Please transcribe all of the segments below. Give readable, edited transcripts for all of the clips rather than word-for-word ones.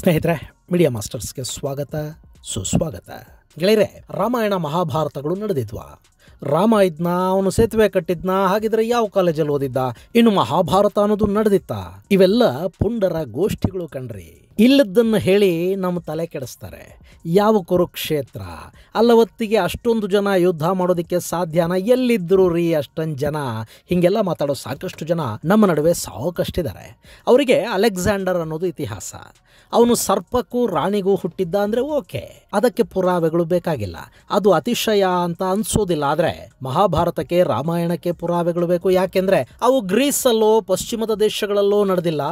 ಸ್ನೇಹಿತರೆ, ಮೀಡಿಯಾ ಮಾಸ್ಟರ್ಸ್ಗೆ ಸ್ವಾಗತ ಸುಸ್ವಾಗತ. ಗೆಳೆಯರೆ, ರಾಮಾಯಣ ಮಹಾಭಾರತಗಳು ನಡೆದಿದ್ವಾ? ರಾಮ ಇದ್ನ, ಅವನು ಸೇತುವೆ ಕಟ್ಟಿದ್ನ, ಹಾಗಿದ್ರೆ ಯಾವ ಕಾಲೇಜಲ್ಲಿ ಓದಿದ್ದ? ಇನ್ನು ಮಹಾಭಾರತ ಅನ್ನೋದು ನಡೆದಿತ್ತ? ಇವೆಲ್ಲ ಪುಂಡರ ಗೋಷ್ಠಿಗಳು ಕಣ್ರಿ. ಇಲ್ಲದನ್ನು ಹೇಳಿ ನಮ್ಮ ತಲೆ ಕೆಡಿಸ್ತಾರೆ. ಯಾವ ಕುರುಕ್ಷೇತ್ರ ಅಲ್ಲವತ್ತಿಗೆ ಅಷ್ಟೊಂದು ಜನ ಯುದ್ಧ ಮಾಡೋದಕ್ಕೆ ಸಾಧ್ಯನಾ? ಎಲ್ಲಿದ್ದರು ರೀ ಅಷ್ಟೊಂದು ಜನ? ಹೀಗೆಲ್ಲ ಮಾತಾಡೋ ಸಾಕಷ್ಟು ಜನ ನಮ್ಮ ನಡುವೆ ಸಾಕಷ್ಟಿದ್ದಾರೆ. ಅವರಿಗೆ ಅಲೆಕ್ಸಾಂಡರ್ ಅನ್ನೋದು ಇತಿಹಾಸ. ಅವನು ಸರ್ಪಕ್ಕೂ ರಾಣಿಗೂ ಹುಟ್ಟಿದ್ದ ಅಂದರೆ ಓಕೆ, ಅದಕ್ಕೆ ಪುರಾವೆಗಳು ಬೇಕಾಗಿಲ್ಲ, ಅದು ಅತಿಶಯ ಅಂತ ಅನ್ಸೋದಿಲ್ಲ. ಆದರೆ ಮಹಾಭಾರತಕ್ಕೆ, ರಾಮಾಯಣಕ್ಕೆ ಪುರಾವೆಗಳು ಬೇಕು. ಯಾಕೆಂದರೆ ಅವು ಗ್ರೀಸಲ್ಲೋ ಪಶ್ಚಿಮದ ದೇಶಗಳಲ್ಲೋ ನಡೆದಿಲ್ಲ,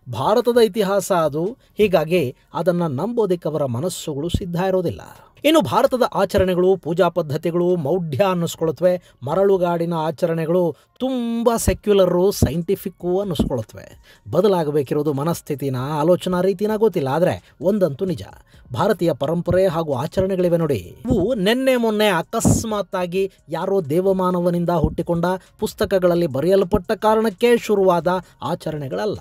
ಭಾರತದ ಇತಿಹಾಸ ಅದು. ಹೀಗಾಗಿ ಅದನ್ನು ನಂಬೋದಕ್ಕೆ ಅವರ ಮನಸ್ಸುಗಳು ಸಿದ್ಧ ಇರೋದಿಲ್ಲ. ಇನ್ನು ಭಾರತದ ಆಚರಣೆಗಳು, ಪೂಜಾ ಪದ್ಧತಿಗಳು ಮೌಢ್ಯ ಅನ್ನಿಸ್ಕೊಳುತ್ತವೆ. ಮರಳುಗಾಡಿನ ಆಚರಣೆಗಳು ತುಂಬ ಸೆಕ್ಯುಲರು, ಸೈಂಟಿಫಿಕ್ಕು ಅನ್ನಿಸ್ಕೊಳುತ್ತವೆ. ಬದಲಾಗಬೇಕಿರೋದು ಮನಸ್ಥಿತಿನ, ಆಲೋಚನಾ ರೀತಿನ ಗೊತ್ತಿಲ್ಲ. ಆದರೆ ಒಂದಂತೂ ನಿಜ, ಭಾರತೀಯ ಪರಂಪರೆ ಹಾಗೂ ಆಚರಣೆಗಳಿವೆ ನೋಡಿ, ಇವು ನೆನ್ನೆ ಮೊನ್ನೆ ಅಕಸ್ಮಾತ್ತಾಗಿ ಯಾರೋ ದೇವಮಾನವನಿಂದ ಹುಟ್ಟಿಕೊಂಡ, ಪುಸ್ತಕಗಳಲ್ಲಿ ಬರೆಯಲ್ಪಟ್ಟ ಕಾರಣಕ್ಕೆ ಶುರುವಾದ ಆಚರಣೆಗಳಲ್ಲ.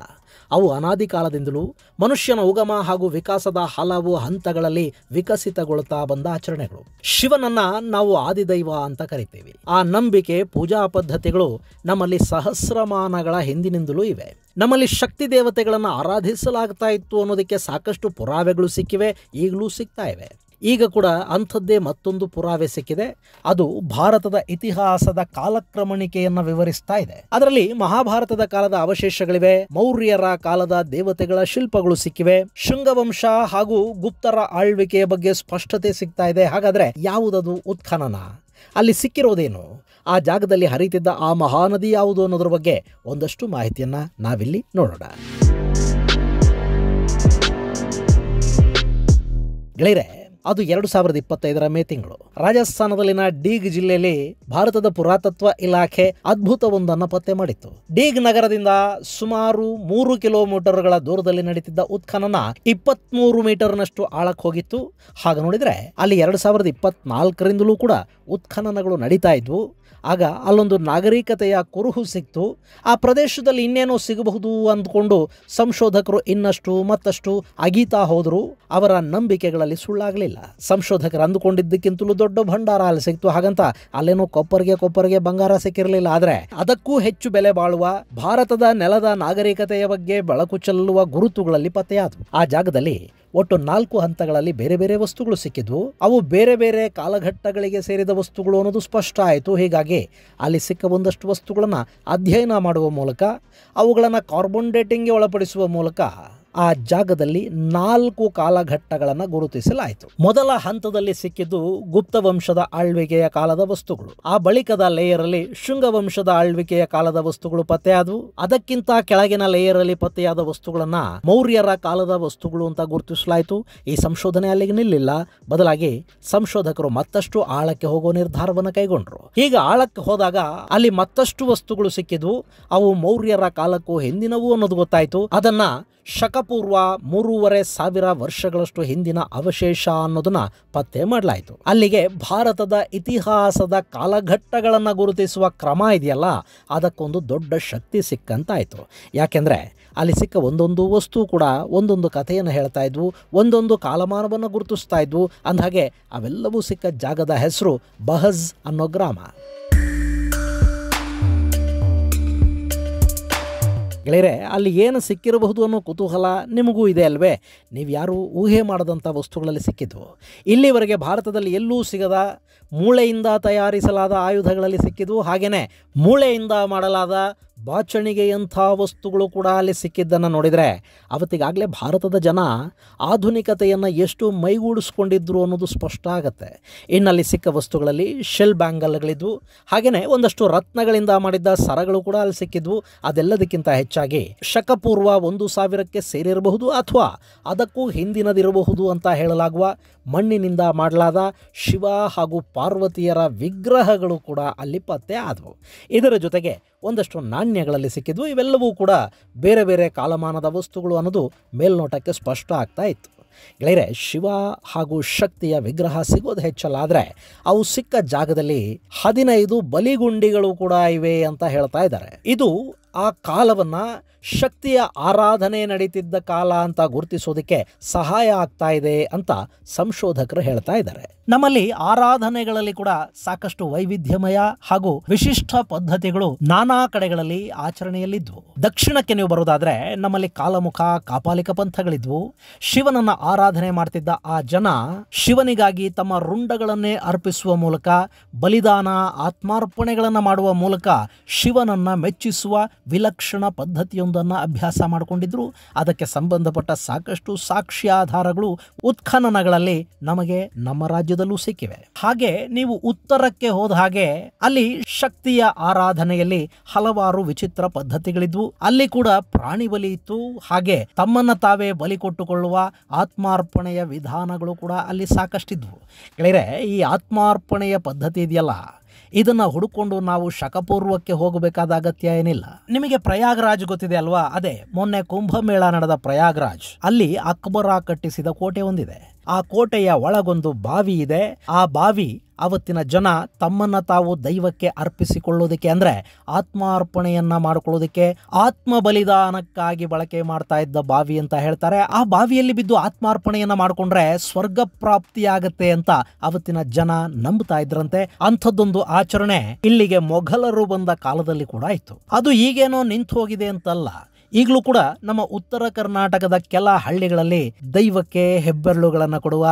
ಅವು ಅನಾದಿ ಕಾಲದಿಂದಲೂ ಮನುಷ್ಯನ ಉಗಮ ಹಾಗೂ ವಿಕಾಸದ ಹಲವು ಹಂತಗಳಲ್ಲಿ ವಿಕಸಿತಗೊಳ್ತಾ ಬಂದ ಆಚರಣೆಗಳು. ಶಿವನನ್ನ ನಾವು ಆದಿದೈವ ಅಂತ ಕರಿತೀವಿ. ಆ ನಂಬಿಕೆ, ಪೂಜಾ ಪದ್ಧತಿಗಳು ನಮ್ಮಲ್ಲಿ ಸಹಸ್ರಮಾನಗಳ ಹಿಂದಿನಿಂದಲೂ ಇವೆ. ನಮ್ಮಲ್ಲಿ ಶಕ್ತಿ ದೇವತೆಗಳನ್ನು ಆರಾಧಿಸಲಾಗ್ತಾ ಇತ್ತು ಅನ್ನೋದಕ್ಕೆ ಸಾಕಷ್ಟು ಪುರಾವೆಗಳು ಸಿಕ್ಕಿವೆ, ಈಗಲೂ ಸಿಗ್ತಾ ಇವೆ. ಈಗ ಕೂಡ ಅಂಥದ್ದೇ ಮತ್ತೊಂದು ಪುರಾವೆ ಸಿಕ್ಕಿದೆ. ಅದು ಭಾರತದ ಇತಿಹಾಸದ ಕಾಲಕ್ರಮಣಿಕೆಯನ್ನು ವಿವರಿಸ್ತಾ ಇದೆ. ಅದರಲ್ಲಿ ಮಹಾಭಾರತದ ಕಾಲದ ಅವಶೇಷಗಳಿವೆ, ಮೌರ್ಯರ ಕಾಲದ ದೇವತೆಗಳ ಶಿಲ್ಪಗಳು ಸಿಕ್ಕಿವೆ, ಶೃಂಗವಂಶ ಹಾಗೂ ಗುಪ್ತರ ಆಳ್ವಿಕೆಯ ಬಗ್ಗೆ ಸ್ಪಷ್ಟತೆ ಸಿಗ್ತಾ ಇದೆ. ಹಾಗಾದ್ರೆ ಯಾವುದದು ಉತ್ಖನನ? ಅಲ್ಲಿ ಸಿಕ್ಕಿರೋದೇನು? ಆ ಜಾಗದಲ್ಲಿ ಹರಿತಿದ್ದ ಆ ಮಹಾನದಿ ಯಾವುದು ಅನ್ನೋದ್ರ ಬಗ್ಗೆ ಒಂದಷ್ಟು ಮಾಹಿತಿಯನ್ನ ನಾವಿಲ್ಲಿ ನೋಡೋಣ. ಗೆಳೆಯರೆ, ಅದು 2025 ಮೇ ತಿಂಗಳು ರಾಜಸ್ಥಾನದಲ್ಲಿನ ಡೀಗ್ ಜಿಲ್ಲೆಯಲ್ಲಿ ಭಾರತದ ಪುರಾತತ್ವ ಇಲಾಖೆ ಅದ್ಭುತವೊಂದನ್ನು ಪತ್ತೆ ಮಾಡಿತ್ತು. ಡೀಗ್ ನಗರದಿಂದ ಸುಮಾರು 3 ಕಿಲೋಮೀಟರ್ಗಳ ದೂರದಲ್ಲಿ ನಡೀತಿದ್ದ ಉತ್ಖನನ 23 ಮೀಟರ್ನಷ್ಟು ಆಳಕ್ಕೆ ಹೋಗಿತ್ತು. ಹಾಗೆ ನೋಡಿದ್ರೆ ಅಲ್ಲಿ 2024ರಿಂದಲೂ ಕೂಡ ಉತ್ಖನನಗಳು ನಡೀತಾ ಇದ್ವು. ಆಗ ಅಲ್ಲೊಂದು ನಾಗರಿಕತೆಯ ಕುರುಹು ಸಿಕ್ತು. ಆ ಪ್ರದೇಶದಲ್ಲಿ ಇನ್ನೇನೋ ಸಿಗಬಹುದು ಅಂದ್ಕೊಂಡು ಸಂಶೋಧಕರು ಇನ್ನಷ್ಟು ಮತ್ತಷ್ಟು ಅಗೀತಾ ಹೋದರು. ಅವರ ನಂಬಿಕೆಗಳಲ್ಲಿ ಸುಳ್ಳಾಗಲಿಲ್ಲ. ಸಂಶೋಧಕರು ಅಂದುಕೊಂಡಿದ್ದಕ್ಕಿಂತಲೂ ದೊಡ್ಡ ಭಂಡಾರ ಅಲ್ಲಿ ಸಿಕ್ತು. ಹಾಗಂತ ಅಲ್ಲೇನೋ ಕೊಪ್ಪರಿಗೆ ಬಂಗಾರ ಸಿಕ್ಕಿರಲಿಲ್ಲ. ಆದರೆ ಅದಕ್ಕೂ ಹೆಚ್ಚು ಬೆಲೆ ಬಾಳುವ ಭಾರತದ ನೆಲದ ನಾಗರಿಕತೆಯ ಬಗ್ಗೆ ಬೆಳಕು ಚೆಲ್ಲುವ ಗುರುತುಗಳಲ್ಲಿ ಪತ್ತೆಯಾದವು. ಆ ಜಾಗದಲ್ಲಿ ಒಟ್ಟು 4 ಹಂತಗಳಲ್ಲಿ ಬೇರೆ ಬೇರೆ ವಸ್ತುಗಳು ಸಿಕ್ಕಿದ್ವು. ಅವು ಬೇರೆ ಬೇರೆ ಕಾಲಘಟ್ಟಗಳಿಗೆ ಸೇರಿದ ವಸ್ತುಗಳು ಅನ್ನೋದು ಸ್ಪಷ್ಟ ಆಯಿತು. ಹೀಗಾಗಿ ಅಲ್ಲಿ ಸಿಕ್ಕ ಒಂದಷ್ಟು ವಸ್ತುಗಳನ್ನು ಅಧ್ಯಯನ ಮಾಡುವ ಮೂಲಕ, ಅವುಗಳನ್ನು ಕಾರ್ಬನ್ ಡೇಟಿಂಗ್ಗೆ ಒಳಪಡಿಸುವ ಮೂಲಕ ಆ ಜಾಗದಲ್ಲಿ 4 ಕಾಲಘಟ್ಟಗಳನ್ನು ಗುರುತಿಸಲಾಯಿತು. ಮೊದಲ ಹಂತದಲ್ಲಿ ಸಿಕ್ಕಿದ್ದು ಗುಪ್ತ ವಂಶದ ಆಳ್ವಿಕೆಯ ಕಾಲದ ವಸ್ತುಗಳು. ಆ ಬಳಿಕದ ಲೇಯರ್ ಅಲ್ಲಿ ಶೃಂಗವಂಶದ ಆಳ್ವಿಕೆಯ ಕಾಲದ ವಸ್ತುಗಳು ಪತ್ತೆಯಾದವು. ಅದಕ್ಕಿಂತ ಕೆಳಗಿನ ಲೇಯರ್ ಅಲ್ಲಿ ಪತ್ತೆಯಾದ ವಸ್ತುಗಳನ್ನ ಮೌರ್ಯರ ಕಾಲದ ವಸ್ತುಗಳು ಅಂತ ಗುರುತಿಸಲಾಯಿತು. ಈ ಸಂಶೋಧನೆ ಅಲ್ಲಿಗೆ ನಿಲ್ಲಿಲ್ಲ. ಬದಲಾಗಿ ಸಂಶೋಧಕರು ಮತ್ತಷ್ಟು ಆಳಕ್ಕೆ ಹೋಗೋ ನಿರ್ಧಾರವನ್ನು ಕೈಗೊಂಡ್ರು. ಹೀಗೆ ಆಳಕ್ಕೆ ಹೋದಾಗ ಅಲ್ಲಿ ಮತ್ತಷ್ಟು ವಸ್ತುಗಳು ಸಿಕ್ಕಿದ್ವು. ಅವು ಮೌರ್ಯರ ಕಾಲಕ್ಕೂ ಹಿಂದಿನವು ಅನ್ನೋದು ಗೊತ್ತಾಯಿತು. ಅದನ್ನ ಶಕಪೂರ್ವ 3500 ವರ್ಷಗಳಷ್ಟು ಹಿಂದಿನ ಅವಶೇಷ ಅನ್ನೋದನ್ನ ಪತ್ತೆ ಮಾಡಲಾಯಿತು. ಅಲ್ಲಿಗೆ ಭಾರತದ ಇತಿಹಾಸದ ಕಾಲಘಟ್ಟಗಳನ್ನು ಗುರುತಿಸುವ ಕ್ರಮ ಇದೆಯಲ್ಲ, ಅದಕ್ಕೊಂದು ದೊಡ್ಡ ಶಕ್ತಿ ಸಿಕ್ಕಂತಾಯಿತು. ಯಾಕೆಂದರೆ ಅಲ್ಲಿ ಸಿಕ್ಕ ಒಂದೊಂದು ವಸ್ತು ಕೂಡ ಒಂದೊಂದು ಕಥೆಯನ್ನು ಹೇಳ್ತಾ ಇದ್ವು, ಒಂದೊಂದು ಕಾಲಮಾನವನ್ನು ಗುರುತಿಸ್ತಾ ಇದ್ವು. ಅಂದಹಾಗೆ ಅವೆಲ್ಲವೂ ಸಿಕ್ಕ ಜಾಗದ ಹೆಸರು ಬಹಜ್ ಅನ್ನೋ ಗ್ರಾಮ. ಗೆಳೆಯರೆ, ಅಲ್ಲಿ ಏನು ಸಿಕ್ಕಿರಬಹುದು ಅನ್ನೋ ಕುತೂಹಲ ನಿಮಗೂ ಇದೆ ಅಲ್ವೇ? ನೀವು ಯಾರು ಊಹೆ ಮಾಡದಂಥ ವಸ್ತುಗಳಲ್ಲಿ ಸಿಕ್ಕಿದ್ವು. ಇಲ್ಲಿವರೆಗೆ ಭಾರತದಲ್ಲಿ ಎಲ್ಲೂ ಸಿಗದ ಮೂಳೆಯಿಂದ ತಯಾರಿಸಲಾದ ಆಯುಧಗಳಲ್ಲಿ ಸಿಕ್ಕಿದ್ವು. ಹಾಗೆಯೇ ಮೂಳೆಯಿಂದ ಮಾಡಲಾದ ಬಾಚಣಿಗೆಯಂಥ ವಸ್ತುಗಳು ಕೂಡ ಅಲ್ಲಿ ಸಿಕ್ಕಿದ್ದನ್ನು ನೋಡಿದರೆ ಅವತ್ತಿಗಾಗಲೇ ಭಾರತದ ಜನ ಆಧುನಿಕತೆಯನ್ನು ಎಷ್ಟು ಮೈಗೂಡಿಸ್ಕೊಂಡಿದ್ರು ಅನ್ನೋದು ಸ್ಪಷ್ಟ ಆಗುತ್ತೆ. ಇನ್ನಲ್ಲಿ ಸಿಕ್ಕ ವಸ್ತುಗಳಲ್ಲಿ ಶೆಲ್ ಬ್ಯಾಂಗಲ್ಗಳಿದ್ವು. ಹಾಗೆಯೇ ಒಂದಷ್ಟು ರತ್ನಗಳಿಂದ ಮಾಡಿದ್ದ ಸರಗಳು ಕೂಡ ಅಲ್ಲಿ ಸಿಕ್ಕಿದ್ವು. ಅದೆಲ್ಲದಕ್ಕಿಂತ ಹೆಚ್ಚಾಗಿ ಶಕಪೂರ್ವ 1000ಕ್ಕೆ ಸೇರಿರಬಹುದು ಅಥವಾ ಅದಕ್ಕೂ ಹಿಂದಿನದಿರಬಹುದು ಅಂತ ಹೇಳಲಾಗುವ ಮಣ್ಣಿನಿಂದ ಮಾಡಲಾದ ಶಿವ ಹಾಗೂ ಪಾರ್ವತಿಯರ ವಿಗ್ರಹಗಳು ಕೂಡ ಅಲ್ಲಿ ಪತ್ತೆ ಆದವು. ಇದರ ಜೊತೆಗೆ ಒಂದಷ್ಟು ನಾಣ್ಯಗಳಲ್ಲಿ ಸಿಕ್ಕಿದ್ವು. ಇವೆಲ್ಲವೂ ಕೂಡ ಬೇರೆ ಬೇರೆ ಕಾಲಮಾನದ ವಸ್ತುಗಳು ಅನ್ನೋದು ಮೇಲ್ನೋಟಕ್ಕೆ ಸ್ಪಷ್ಟ ಆಗ್ತಾ ಇತ್ತು. ಗೆಳೆಯರೆ, ಶಿವ ಹಾಗೂ ಶಕ್ತಿಯ ವಿಗ್ರಹ ಸಿಗೋದು ಹೆಚ್ಚಲ್ಲ, ಆದರೆ ಅವು ಸಿಕ್ಕ ಜಾಗದಲ್ಲಿ 15 ಬಲಿಗುಂಡಿಗಳು ಕೂಡ ಇವೆ ಅಂತ ಹೇಳ್ತಾ ಇದ್ದಾರೆ. ಇದು ಆ ಕಾಲವನ್ನ ಶಕ್ತಿಯ ಆರಾಧನೆ ನಡೀತಿದ್ದ ಕಾಲ ಅಂತ ಗುರುತಿಸೋದಕ್ಕೆ ಸಹಾಯ ಆಗ್ತಾ ಇದೆ ಅಂತ ಸಂಶೋಧಕರು ಹೇಳ್ತಾ ಇದ್ದಾರೆ. ನಮ್ಮಲ್ಲಿ ಆರಾಧನೆಗಳಲ್ಲಿ ಕೂಡ ಸಾಕಷ್ಟು ವೈವಿಧ್ಯಮಯ ಹಾಗೂ ವಿಶಿಷ್ಟ ಪದ್ಧತಿಗಳು ನಾನಾ ಕಡೆಗಳಲ್ಲಿ ಆಚರಣೆಯಲ್ಲಿದ್ವು. ದಕ್ಷಿಣಕ್ಕೆ ನೀವು ಬರೋದಾದ್ರೆ ನಮ್ಮಲ್ಲಿ ಕಾಲಮುಖ ಕಾಪಾಲಿಕ ಪಂಥಗಳಿದ್ವು. ಶಿವನನ್ನ ಆರಾಧನೆ ಮಾಡ್ತಿದ್ದ ಆ ಜನ ಶಿವನಿಗಾಗಿ ತಮ್ಮ ರುಂಡಗಳನ್ನೇ ಅರ್ಪಿಸುವ ಮೂಲಕ, ಬಲಿದಾನ ಆತ್ಮಾರ್ಪಣೆಗಳನ್ನು ಮಾಡುವ ಮೂಲಕ ಶಿವನನ್ನ ಮೆಚ್ಚಿಸುವ ವಿಲಕ್ಷಣ ಪದ್ಧತಿಯೊಂದನ್ನು ಅಭ್ಯಾಸ ಮಾಡಿಕೊಂಡಿದ್ರು. ಅದಕ್ಕೆ ಸಂಬಂಧಪಟ್ಟ ಸಾಕಷ್ಟು ಸಾಕ್ಷ್ಯಾಧಾರಗಳು ಉತ್ಖನನಗಳಲ್ಲಿ ನಮಗೆ ನಮ್ಮ ರಾಜ್ಯದಲ್ಲೂ ಸಿಕ್ಕಿವೆ. ಹಾಗೆ ನೀವು ಉತ್ತರಕ್ಕೆ ಹೋದ ಹಾಗೆ ಅಲ್ಲಿ ಶಕ್ತಿಯ ಆರಾಧನೆಯಲ್ಲಿ ಹಲವಾರು ವಿಚಿತ್ರ ಪದ್ಧತಿಗಳಿದ್ವು. ಅಲ್ಲಿ ಕೂಡ ಪ್ರಾಣಿ ಬಲಿ ಇತ್ತು. ಹಾಗೆ ತಮ್ಮನ್ನ ತಾವೇ ಬಲಿ ಕೊಟ್ಟುಕೊಳ್ಳುವ ಆತ್ಮಾರ್ಪಣೆಯ ವಿಧಾನಗಳು ಕೂಡ ಅಲ್ಲಿ ಸಾಕಷ್ಟಿದ್ವು. ಗೆಳೆಯರೆ, ಈ ಆತ್ಮಾರ್ಪಣೆಯ ಪದ್ಧತಿ ಇದೆಯಲ್ಲ, ಇದನ್ನ ಹುಡುಕೊಂಡು ನಾವು ಶಕಪೂರ್ವಕ್ಕೆ ಹೋಗಬೇಕಾದ ಅಗತ್ಯ ಏನಿಲ್ಲ. ನಿಮಗೆ ಪ್ರಯಾಗ್ರಾಜ್ ಗೊತ್ತಿದೆ ಅಲ್ವಾ? ಅದೇ ಮೊನ್ನೆ ಕುಂಭಮೇಳ ನಡೆದ ಪ್ರಯಾಗ್ರಾಜ್. ಅಲ್ಲಿ ಅಕ್ಬರ ಕಟ್ಟಿಸಿದ ಕೋಟೆ ಒಂದಿದೆ. ಆ ಕೋಟೆಯ ಒಳಗೊಂದು ಬಾವಿ ಇದೆ. ಆ ಬಾವಿ ಅವತ್ತಿನ ಜನ ತಮ್ಮನ್ನ ತಾವು ದೈವಕ್ಕೆ ಅರ್ಪಿಸಿಕೊಳ್ಳೋದಕ್ಕೆ, ಅಂದ್ರೆ ಆತ್ಮಾರ್ಪಣೆಯನ್ನ ಮಾಡಿಕೊಳ್ಳೋದಕ್ಕೆ, ಆತ್ಮ ಬಲಿದಾನಕ್ಕಾಗಿ ಬಳಕೆ ಮಾಡ್ತಾ ಇದ್ದ ಬಾವಿ ಅಂತ ಹೇಳ್ತಾರೆ. ಆ ಬಾವಿಯಲ್ಲಿ ಬಿದ್ದು ಆತ್ಮಾರ್ಪಣೆಯನ್ನ ಮಾಡಿಕೊಂಡ್ರೆ ಸ್ವರ್ಗ ಪ್ರಾಪ್ತಿಯಾಗತ್ತೆ ಅಂತ ಅವತ್ತಿನ ಜನ ನಂಬುತ್ತಾ ಇದ್ರಂತೆ. ಅಂಥದ್ದೊಂದು ಆಚರಣೆ ಇಲ್ಲಿಗೆ ಮೊಘಲರು ಬಂದ ಕಾಲದಲ್ಲಿ ಕೂಡ ಇತ್ತು. ಅದು ಈಗೇನೋ ನಿಂತು ಹೋಗಿದೆ ಅಂತಲ್ಲ. ಈಗಲೂ ಕೂಡ ನಮ್ಮ ಉತ್ತರ ಕರ್ನಾಟಕದ ಕೆಲ ಹಳ್ಳಿಗಳಲ್ಲಿ ದೈವಕ್ಕೆ ಹೆಬ್ಬೆರಳುಗಳನ್ನು ಕೊಡುವ,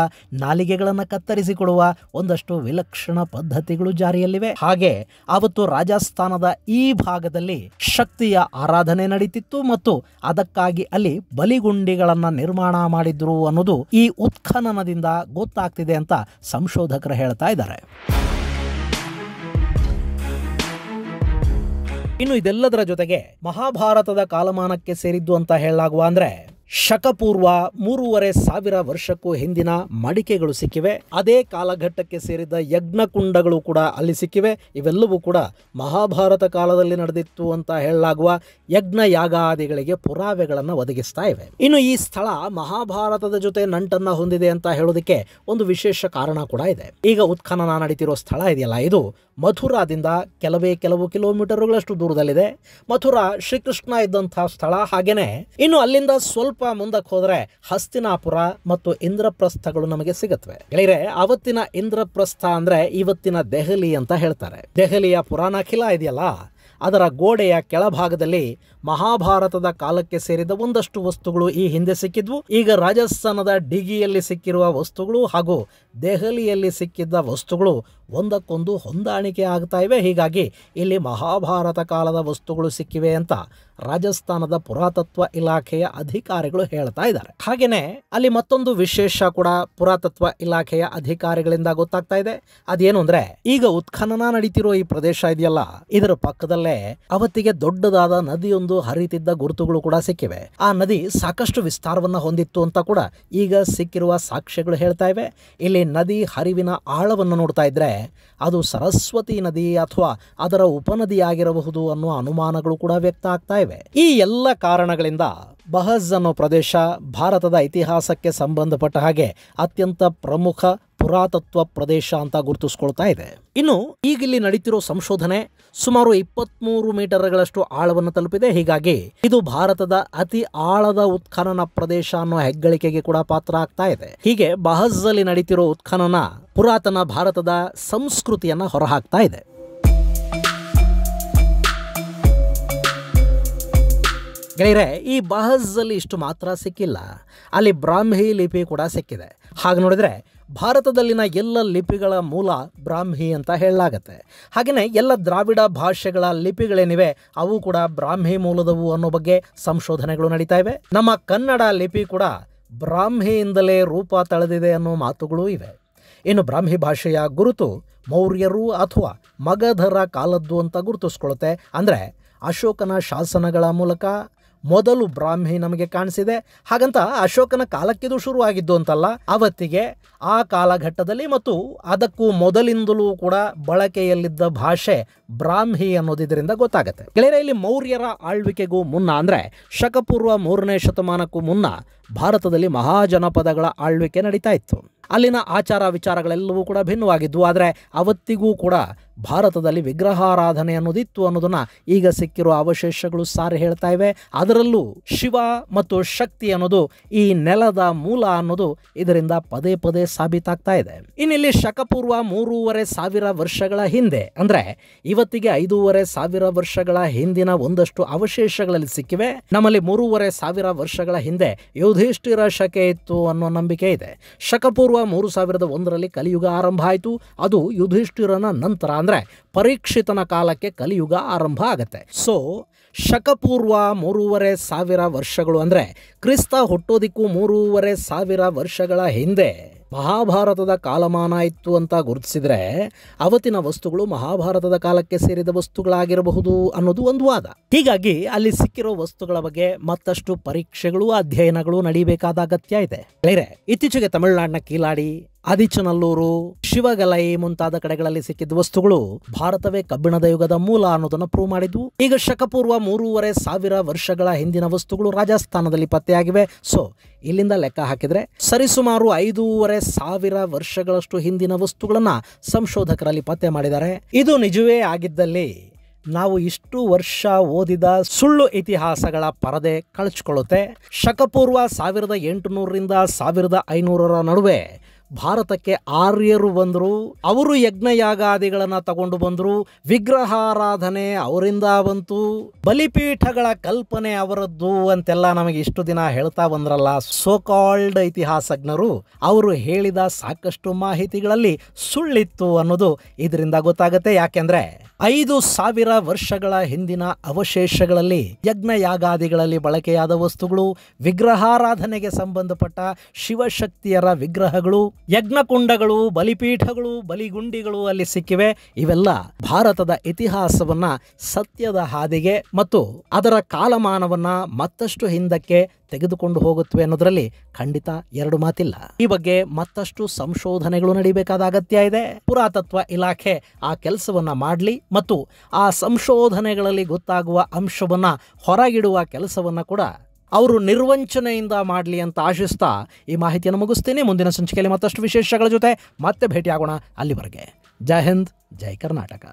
ನಾಲಿಗೆಗಳನ್ನು ಕತ್ತರಿಸಿ ಕೊಡುವ ಒಂದಷ್ಟು ವಿಲಕ್ಷಣ ಪದ್ಧತಿಗಳು ಜಾರಿಯಲ್ಲಿವೆ. ಹಾಗೆ ಅವತ್ತು ರಾಜಸ್ಥಾನದ ಈ ಭಾಗದಲ್ಲಿ ಶಕ್ತಿಯ ಆರಾಧನೆ ನಡೀತಿತ್ತು ಮತ್ತು ಅದಕ್ಕಾಗಿ ಅಲ್ಲಿ ಬಲಿಗುಂಡಿಗಳನ್ನ ನಿರ್ಮಾಣ ಮಾಡಿದ್ರು ಅನ್ನೋದು ಈ ಉತ್ಖನನದಿಂದ ಗೊತ್ತಾಗ್ತಿದೆ ಅಂತ ಸಂಶೋಧಕರು ಹೇಳ್ತಾ ಇದ್ದಾರೆ. ಇನ್ನು ಇದೆಲ್ಲದರ ಜೊತೆಗೆ ಮಹಾಭಾರತದ ಕಾಲಮಾನಕ್ಕೆ ಸೇರಿದ್ದು ಅಂತ ಹೇಳಲಾಗುವ ಅಂದ್ರೆ ಶಕಪೂರ್ವ 3500 ವರ್ಷಕ್ಕೂ ಹಿಂದಿನ ಮಡಿಕೆಗಳು ಸಿಕ್ಕಿವೆ. ಅದೇ ಕಾಲಘಟ್ಟಕ್ಕೆ ಸೇರಿದ ಯಜ್ಞಕುಂಡಗಳು ಕೂಡ ಅಲ್ಲಿ ಸಿಕ್ಕಿವೆ. ಇವೆಲ್ಲವೂ ಕೂಡ ಮಹಾಭಾರತ ಕಾಲದಲ್ಲಿ ನಡೆದಿತ್ತು ಅಂತ ಹೇಳಲಾಗುವ ಯಜ್ಞ ಯಾಗಾದಿಗಳಿಗೆ ಪುರಾವೆಗಳನ್ನು ಒದಗಿಸ್ತಾ ಇವೆ. ಇನ್ನು ಈ ಸ್ಥಳ ಮಹಾಭಾರತದ ಜೊತೆ ನಂಟನ್ನ ಹೊಂದಿದೆ ಅಂತ ಹೇಳೋದಕ್ಕೆ ಒಂದು ವಿಶೇಷ ಕಾರಣ ಕೂಡ ಇದೆ. ಈಗ ಉತ್ಖನನ ನಡೀತಿರೋ ಸ್ಥಳ ಇದೆಯಲ್ಲ, ಇದು ಮಥುರಾದಿಂದ ಕೆಲವು ಕಿಲೋಮೀಟರ್ಗಳಷ್ಟು ದೂರದಲ್ಲಿದೆ. ಮಥುರಾ ಶ್ರೀಕೃಷ್ಣ ಇದ್ದಂತಹ ಸ್ಥಳ. ಹಾಗೇನೆ ಇನ್ನು ಅಲ್ಲಿಂದ ಸ್ವಲ್ಪ ಮುಂದಕ್ಕೆ ಹೋದ್ರೆ ಹಸ್ತಿನಾಪುರ ಮತ್ತು ಇಂದ್ರಪ್ರಸ್ಥಗಳು ನಮಗೆ ಸಿಗುತ್ತವೆ. ಗೆಳೆಯರೆ, ಅವತ್ತಿನ ಇಂದ್ರಪ್ರಸ್ಥ ಅಂದ್ರೆ ಇವತ್ತಿನ ದೆಹಲಿ ಅಂತ ಹೇಳ್ತಾರೆ. ದೆಹಲಿಯ ಪುರಾಣ ಕಿಲಾ ಇದೆಯಲ್ಲ, ಅದರ ಗೋಡೆಯ ಕೆಳಭಾಗದಲ್ಲಿ ಮಹಾಭಾರತದ ಕಾಲಕ್ಕೆ ಸೇರಿದ ಒಂದಷ್ಟು ವಸ್ತುಗಳು ಈ ಹಿಂದೆ ಸಿಕ್ಕಿದ್ವು. ಈಗ ರಾಜಸ್ಥಾನದ ಡಿಗಿಯಲ್ಲಿ ಸಿಕ್ಕಿರುವ ವಸ್ತುಗಳು ಹಾಗೂ ದೆಹಲಿಯಲ್ಲಿ ಸಿಕ್ಕಿದ್ದ ವಸ್ತುಗಳು ಒಂದಕ್ಕೊಂದು ಹೊಂದಾಣಿಕೆ ಆಗ್ತಾ ಇವೆ. ಹೀಗಾಗಿ ಇಲ್ಲಿ ಮಹಾಭಾರತ ಕಾಲದ ವಸ್ತುಗಳು ಸಿಕ್ಕಿವೆ ಅಂತ ರಾಜಸ್ಥಾನದ ಪುರಾತತ್ವ ಇಲಾಖೆಯ ಅಧಿಕಾರಿಗಳು ಹೇಳ್ತಾ ಇದ್ದಾರೆ. ಹಾಗೇನೆ ಅಲ್ಲಿ ಮತ್ತೊಂದು ವಿಶೇಷ ಕೂಡ ಪುರಾತತ್ವ ಇಲಾಖೆಯ ಅಧಿಕಾರಿಗಳಿಂದ ಗೊತ್ತಾಗ್ತಾ ಇದೆ. ಅದೇನು ಅಂದ್ರೆ, ಈಗ ಉತ್ಖನನ ನಡೀತಿರೋ ಈ ಪ್ರದೇಶ ಇದೆಯಲ್ಲ, ಇದರ ಪಕ್ಕದಲ್ಲೇ ಅವತ್ತಿಗೆ ದೊಡ್ಡದಾದ ನದಿಯೊಂದು ಹರಿತಿದ್ದ ಗುರುತುಗಳು ಕೂಡ ಸಿಕ್ಕಿವೆ. ಆ ನದಿ ಸಾಕಷ್ಟು ವಿಸ್ತಾರವನ್ನ ಹೊಂದಿತ್ತು ಅಂತ ಕೂಡ ಈಗ ಸಿಕ್ಕಿರುವ ಸಾಕ್ಷ್ಯಗಳು ಹೇಳ್ತಾ ಇವೆ. ಇಲ್ಲಿ ನದಿ ಹರಿವಿನ ಆಳವನ್ನು ನೋಡ್ತಾ ಇದ್ರೆ ಅದು ಸರಸ್ವತಿ ನದಿ ಅಥವಾ ಅದರ ಉಪನದಿಯಾಗಿರಬಹುದು ಅನ್ನುವ ಅನುಮಾನಗಳು ಕೂಡ ವ್ಯಕ್ತ ಆಗ್ತಾ ಇವೆ. ಈ ಎಲ್ಲ ಕಾರಣಗಳಿಂದ ಬಹಜ್ ಅನ್ನೋ ಪ್ರದೇಶ ಭಾರತದ ಇತಿಹಾಸಕ್ಕೆ ಸಂಬಂಧಪಟ್ಟ ಹಾಗೆ ಅತ್ಯಂತ ಪ್ರಮುಖ ಪುರಾತತ್ವ ಪ್ರದೇಶ ಅಂತ ಗುರುತಿಸ್ಕೊಳ್ತಾ ಇದೆ. ಇನ್ನು ಈಗ ಇಲ್ಲಿ ನಡೀತಿರೋ ಸಂಶೋಧನೆ ಸುಮಾರು 23 ಮೀಟರ್ಗಳಷ್ಟು ಆಳವನ್ನು ತಲುಪಿದೆ. ಹೀಗಾಗಿ ಇದು ಭಾರತದ ಅತಿ ಆಳದ ಉತ್ಖನನ ಪ್ರದೇಶ ಅನ್ನೋ ಹೆಗ್ಗಳಿಕೆಗೆ ಕೂಡ ಪಾತ್ರ ಆಗ್ತಾ ಇದೆ. ಹೀಗೆ ಬಹಜ್ ಅಲ್ಲಿ ನಡೀತಿರೋ ಉತ್ಖನನ ಪುರಾತನ ಭಾರತದ ಸಂಸ್ಕೃತಿಯನ್ನ ಹೊರಹಾಕ್ತಾ ಇದೆ. ಗೆಳೆಯರೆ, ಈ ಬಹಜ್ ಅಲ್ಲಿ ಇಷ್ಟು ಮಾತ್ರ ಸಿಕ್ಕಿಲ್ಲ, ಅಲ್ಲಿ ಬ್ರಾಹ್ಮಿ ಲಿಪಿ ಕೂಡ ಸಿಕ್ಕಿದೆ. ಹಾಗೆ ನೋಡಿದ್ರೆ ಭಾರತದಲ್ಲಿನ ಎಲ್ಲ ಲಿಪಿಗಳ ಮೂಲ ಬ್ರಾಹ್ಮಿ ಅಂತ ಹೇಳಲಾಗತ್ತೆ. ಹಾಗೆಯೇ ಎಲ್ಲ ದ್ರಾವಿಡ ಭಾಷೆಗಳ ಲಿಪಿಗಳೇನಿವೆ ಅವು ಕೂಡ ಬ್ರಾಹ್ಮಿ ಮೂಲದವು ಅನ್ನೋ ಬಗ್ಗೆ ಸಂಶೋಧನೆಗಳು ನಡೀತಾ ಇವೆ. ನಮ್ಮ ಕನ್ನಡ ಲಿಪಿ ಕೂಡ ಬ್ರಾಹ್ಮಿಯಿಂದಲೇ ರೂಪ ತಳೆದಿದೆ ಅನ್ನೋ ಮಾತುಗಳೂ ಇವೆ. ಇನ್ನು ಬ್ರಾಹ್ಮಿ ಭಾಷೆಯ ಗುರುತು ಮೌರ್ಯರು ಅಥವಾ ಮಗಧರ ಕಾಲದ್ದು ಅಂತ ಗುರುತಿಸ್ಕೊಳ್ಳುತ್ತೆ. ಅಂದರೆ ಅಶೋಕನ ಶಾಸನಗಳ ಮೂಲಕ ಮೊದಲು ಬ್ರಾಹ್ಮಿ ನಮಗೆ ಕಾಣಿಸಿದೆ. ಹಾಗಂತ ಅಶೋಕನ ಕಾಲಕ್ಕಿದು ಶುರುವಾಗಿದ್ದು ಅಂತಲ್ಲ, ಅವತ್ತಿಗೆ ಆ ಕಾಲಘಟ್ಟದಲ್ಲಿ ಮತ್ತು ಅದಕ್ಕೂ ಮೊದಲಿಂದಲೂ ಕೂಡ ಬಳಕೆಯಲ್ಲಿದ್ದ ಭಾಷೆ ಬ್ರಾಹ್ಮಿ ಅನ್ನೋದಿದರಿಂದ ಗೊತ್ತಾಗುತ್ತೆ. ಗೆಳೆಯರೆ, ಇಲ್ಲಿ ಮೌರ್ಯರ ಆಳ್ವಿಕೆಗೂ ಮುನ್ನ ಅಂದರೆ ಶಕಪೂರ್ವ 3ನೇ ಶತಮಾನಕ್ಕೂ ಮುನ್ನ ಭಾರತದಲ್ಲಿ ಮಹಾಜನಪದಗಳ ಆಳ್ವಿಕೆ ನಡೀತಾ ಇತ್ತು. ಅಲ್ಲಿನ ಆಚಾರ ವಿಚಾರಗಳೆಲ್ಲವೂ ಕೂಡ ಭಿನ್ನವಾಗಿದ್ವು. ಆದರೆ ಅವತ್ತಿಗೂ ಕೂಡ ಭಾರತದಲ್ಲಿ ವಿಗ್ರಹಾರಾಧನೆ ಅನ್ನೋದಿತ್ತು ಅನ್ನೋದನ್ನ ಈಗ ಸಿಕ್ಕಿರುವ ಅವಶೇಷಗಳು ಸಾರಿ ಹೇಳ್ತಾ ಇವೆ. ಅದರಲ್ಲೂ ಶಿವ ಮತ್ತು ಶಕ್ತಿ ಅನ್ನೋದು ಈ ನೆಲದ ಮೂಲ ಅನ್ನೋದು ಇದರಿಂದ ಪದೇ ಪದೇ ಸಾಬೀತಾಗ್ತಾ ಇದೆ. ಇನ್ನಿಲ್ಲಿ ಶಕಪೂರ್ವ 3,500 ವರ್ಷಗಳ ಹಿಂದೆ ಅಂದ್ರೆ ಇವತ್ತಿಗೆ 5,500 ವರ್ಷಗಳ ಹಿಂದಿನ ಒಂದಷ್ಟು ಅವಶೇಷಗಳಲ್ಲಿ ಸಿಕ್ಕಿವೆ. ನಮ್ಮಲ್ಲಿ 3,500 ವರ್ಷಗಳ ಹಿಂದೆ ಯುಧಿಷ್ಠಿರ ಶಕೆ ಇತ್ತು ಅನ್ನೋ ನಂಬಿಕೆ ಇದೆ. ಶಕಪೂರ್ವ 3001ರಲ್ಲಿ ಕಲಿಯುಗ ಆರಂಭ ಆಯಿತು. ಅದು ಯುಧಿಷ್ಠಿರನ ನಂತರ ಅಂದ್ರೆ ಪರೀಕ್ಷಿತನ ಕಾಲಕ್ಕೆ ಕಲಿಯುಗ ಆರಂಭ ಆಗತ್ತೆ. ಸೊ ಶಕಪೂರ್ವ 3,500 ವರ್ಷಗಳು ಅಂದ್ರೆ ಕ್ರಿಸ್ತ ಹುಟ್ಟೋದಿಕ್ಕೂ 3,500 ವರ್ಷಗಳ ಹಿಂದೆ ಮಹಾಭಾರತದ ಕಾಲಮಾನ ಇತ್ತು ಅಂತ ಗುರುತಿಸಿದ್ರೆ ಅವತ್ತಿನ ವಸ್ತುಗಳು ಮಹಾಭಾರತದ ಕಾಲಕ್ಕೆ ಸೇರಿದ ವಸ್ತುಗಳಾಗಿರಬಹುದು ಅನ್ನೋದು ಒಂದು ವಾದ. ಹೀಗಾಗಿ ಅಲ್ಲಿ ಸಿಕ್ಕಿರೋ ವಸ್ತುಗಳ ಬಗ್ಗೆ ಮತ್ತಷ್ಟು ಪರೀಕ್ಷೆಗಳು ಅಧ್ಯಯನಗಳು ನಡೀಬೇಕಾದ ಅಗತ್ಯ ಇದೆ. ಇತ್ತೀಚೆಗೆ ತಮಿಳುನಾಡಿನ ಕೀಲಾಡಿ, ಆದಿಚನಲ್ಲೂರು, ಶಿವಗಲೈ ಮುಂತಾದ ಕಡೆಗಳಲ್ಲಿ ಸಿಕ್ಕಿದ ವಸ್ತುಗಳು ಭಾರತವೇ ಕಬ್ಬಿಣದ ಯುಗದ ಮೂಲ ಅನ್ನೋದನ್ನ ಪ್ರೂವ್ ಮಾಡಿದ್ವು. ಈಗ ಶಕಪೂರ್ವ 3,500 ವರ್ಷಗಳ ಹಿಂದಿನ ವಸ್ತುಗಳು ರಾಜಸ್ಥಾನದಲ್ಲಿ ಪತ್ತೆಯಾಗಿವೆ. ಸೊ ಇಲ್ಲಿಂದ ಲೆಕ್ಕ ಹಾಕಿದ್ರೆ ಸರಿಸುಮಾರು 5,500 ವರ್ಷಗಳಷ್ಟು ಹಿಂದಿನ ವಸ್ತುಗಳನ್ನ ಸಂಶೋಧಕರಲ್ಲಿ ಪತ್ತೆ ಮಾಡಿದ್ದಾರೆ. ಇದು ನಿಜವೇ ಆಗಿದ್ದಲ್ಲಿ ನಾವು ಇಷ್ಟು ವರ್ಷ ಓದಿದ ಸುಳ್ಳು ಇತಿಹಾಸಗಳ ಪರದೆ ಕಳಚಿಕೊಳ್ಳುತ್ತೆ. ಶಕಪೂರ್ವ 1800ರಿಂದ 1500 ನಡುವೆ ಭಾರತಕ್ಕೆ ಆರ್ಯರು ಬಂದರು. ಅವರು ಯಜ್ಞಯಾಗಾದಿಗಳನ್ನ ತಗೊಂಡು ಬಂದರು. ವಿಗ್ರಹಾರಾಧನೆ ಅವರಿಂದ ಬಂತು. ಬಲಿಪೀಠಗಳ ಕಲ್ಪನೆ ಅವರದ್ದು ಅಂತೆಲ್ಲ ನಮಗೆ ಇಷ್ಟು ದಿನ ಹೇಳ್ತಾ ಬಂದ್ರಲ್ಲ ಸೋ ಕಾಲ್ಡ್ ಇತಿಹಾಸಜ್ಞರು, ಅವರು ಹೇಳಿದ ಸಾಕಷ್ಟು ಮಾಹಿತಿಗಳಲ್ಲಿ ಸುಳ್ಳಿತ್ತು ಅನ್ನೋದು ಇದರಿಂದ ಗೊತ್ತಾಗುತ್ತೆ. ಯಾಕೆಂದ್ರೆ 5,000 ವರ್ಷಗಳ ಹಿಂದಿನ ಅವಶೇಷಗಳಲ್ಲಿ ಯಜ್ಞಯಾಗಾದಿಗಳಲ್ಲಿ ಬಳಕೆಯಾದ ವಸ್ತುಗಳು, ವಿಗ್ರಹಾರಾಧನೆಗೆ ಸಂಬಂಧಪಟ್ಟ ಶಿವಶಕ್ತಿಯರ ವಿಗ್ರಹಗಳು, ಯಜ್ಞಕುಂಡಗಳು, ಬಲಿಪೀಠಗಳು, ಬಲಿಗುಂಡಿಗಳು ಅಲ್ಲಿ ಸಿಕ್ಕಿವೆ. ಇವೆಲ್ಲ ಭಾರತದ ಇತಿಹಾಸವನ್ನ ಸತ್ಯದ ಹಾದಿಗೆ ಮತ್ತು ಅದರ ಕಾಲಮಾನವನ್ನ ಮತ್ತಷ್ಟು ಹಿಂದಕ್ಕೆ ತೆಗೆದುಕೊಂಡು ಹೋಗುತ್ತವೆ ಅನ್ನೋದ್ರಲ್ಲಿ ಖಂಡಿತ ಎರಡು ಮಾತಿಲ್ಲ. ಈ ಬಗ್ಗೆ ಮತ್ತಷ್ಟು ಸಂಶೋಧನೆಗಳು ನಡೀಬೇಕಾದ ಅಗತ್ಯ ಇದೆ. ಪುರಾತತ್ವ ಇಲಾಖೆ ಆ ಕೆಲಸವನ್ನ ಮಾಡಲಿ ಮತ್ತು ಆ ಸಂಶೋಧನೆಗಳಲ್ಲಿ ಗೊತ್ತಾಗುವ ಅಂಶವನ್ನ ಹೊರಗಿಡುವ ಕೆಲಸವನ್ನ ಕೂಡ ಅವರು ನಿರ್ವಂಚನೆಯಿಂದ ಮಾಡಲಿ ಅಂತ ಆಶಿಸ್ತಾ ಈ ಮಾಹಿತಿಯನ್ನು ಮುಗಿಸ್ತೀನಿ. ಮುಂದಿನ ಸಂಚಿಕೆಯಲ್ಲಿ ಮತ್ತಷ್ಟು ವಿಶೇಷಗಳ ಜೊತೆ ಮತ್ತೆ ಭೇಟಿಯಾಗೋಣ. ಅಲ್ಲಿವರೆಗೆ ಜೈ ಹಿಂದ್, ಜೈ ಕರ್ನಾಟಕ.